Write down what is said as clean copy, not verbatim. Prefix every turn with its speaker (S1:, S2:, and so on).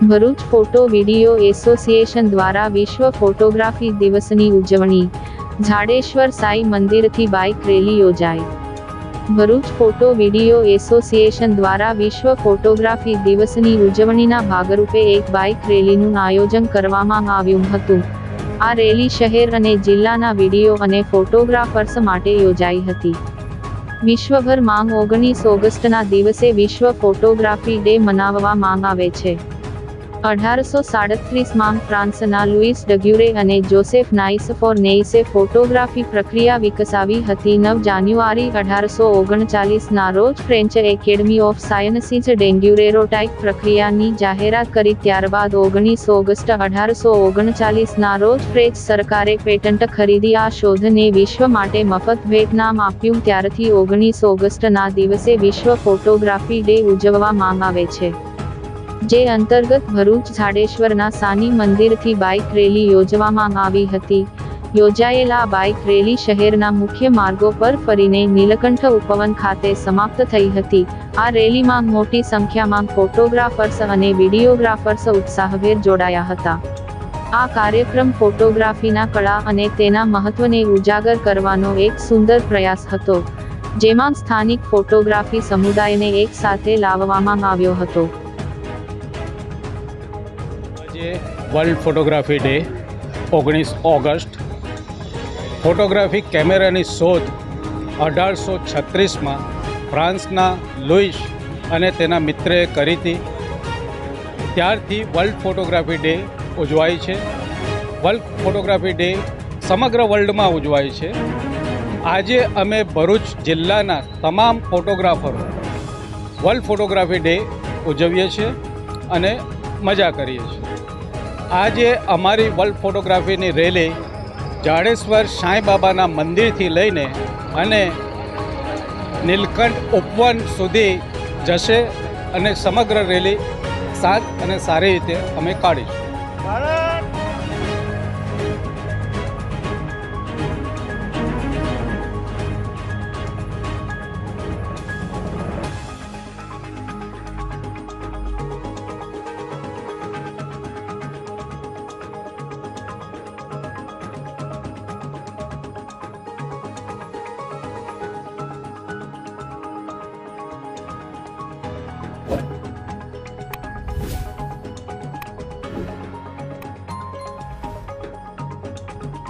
S1: Bharuch photo video association દ્વારા વિશ્વ photography દિવસની ઉજવણી. ઝાડેશ્વર સાઈ મંદિરથી બાઇક રેલી યોજાઈ. ભરૂચ ફોટો વિડિયો એસોસિએશન દ્વારા વિશ્વ ફોટોગ્રાફી દિવસની ઉજવણીના ભાગરૂપે એક બાઇક રેલીનું આયોજન કરવામાં આવ્યું હતું. આ રેલી શહેર અને જિલ્લાના વિડિયો અને ફોટોગ્રાફર્સ માટે યોજાઈ હતી. વિશ્વભરમાં 19 ઓગસ્ટના દિવસે વિશ્વ ફોટોગ્રાફી ડે મનાવવામાં આવે છે. 1837માં ફ્રાન્સના લુઈસ ડગ્યુરે અને જોસેફ નાઇસ ફોર્નેઇસે ફોટોગ્રાફી પ્રક્રિયા વિકસાવી હતી. 9 જાન્યુઆરી 1839ના રોજ ફ્રેન્ચ એકેડમી ઓફ સાયન્સીઝ ડેગ્યુરેરોટાઇપ પ્રક્રિયાની જાહેરાત કરી. ત્યારબાદ 19 ઓગસ્ટ 1839ના રોજ ફ્રેન્ચ સરકારે પેટન્ટ ખરીદી આ શોધને વિશ્વ માટે મફત ભેટ નામ આપ્યું. ત્યારથી 19 ઓગસ્ટના દિવસે વિશ્વ ફોટોગ્રાફી ડે ઉજવવામાં આવે છે, જે અંતર્ગત ભરૂચ ઝાડેશ્વરના સાની મંદિરથી બાઇક રેલી યોજવામાં આવી હતી. યોજાયેલા બાઇક રેલી શહેરના મુખ્ય માર્ગો પર ફરીને નીલકંઠ ઉપવન ખાતે સમાપ્ત થઈ હતી. આ રેલીમાં મોટી સંખ્યામાં ફોટોગ્રાફર્સ અને વિડીયોગ્રાફર્સ ઉત્સાહભેર જોડાયા હતા. આ કાર્યક્રમ ફોટોગ્રાફીના કળા અને તેના મહત્વને ઉજાગર કરવાનો એક સુંદર પ્રયાસ હતો, જેમાં સ્થાનિક ફોટોગ્રાફી સમુદાયને એક સાથે લાવવામાં આવ્યો હતો.
S2: World photography day 19 August. Photography કેમેરાની શોધ 1836માં ફ્રાન્સના લુઈસ અને તેના મિત્રએ કરી હતી. ત્યારથી વર્લ્ડ ફોટોગ્રાફી ડે ઉજવાય છે. વર્લ્ડ ફોટોગ્રાફી ડે સમગ્ર વર્લ્ડમાં ઉજવાય છે. આજે અમે ભરૂચ જિલ્લાના તમામ ફોટોગ્રાફરો વર્લ્ડ ફોટોગ્રાફી ડે ઉજવીએ છીએ અને મજા કરીએ છીએ. આજે અમારી વર્લ્ડ ફોટોગ્રાફીની રેલી ઝાડેશ્વર સાંઈબાબાના મંદિરથી લઈને અને નીલકંઠ ઉપવન સુધી જશે અને સમગ્ર રેલી શાંત અને સારી રીતે અમે કાઢીશું.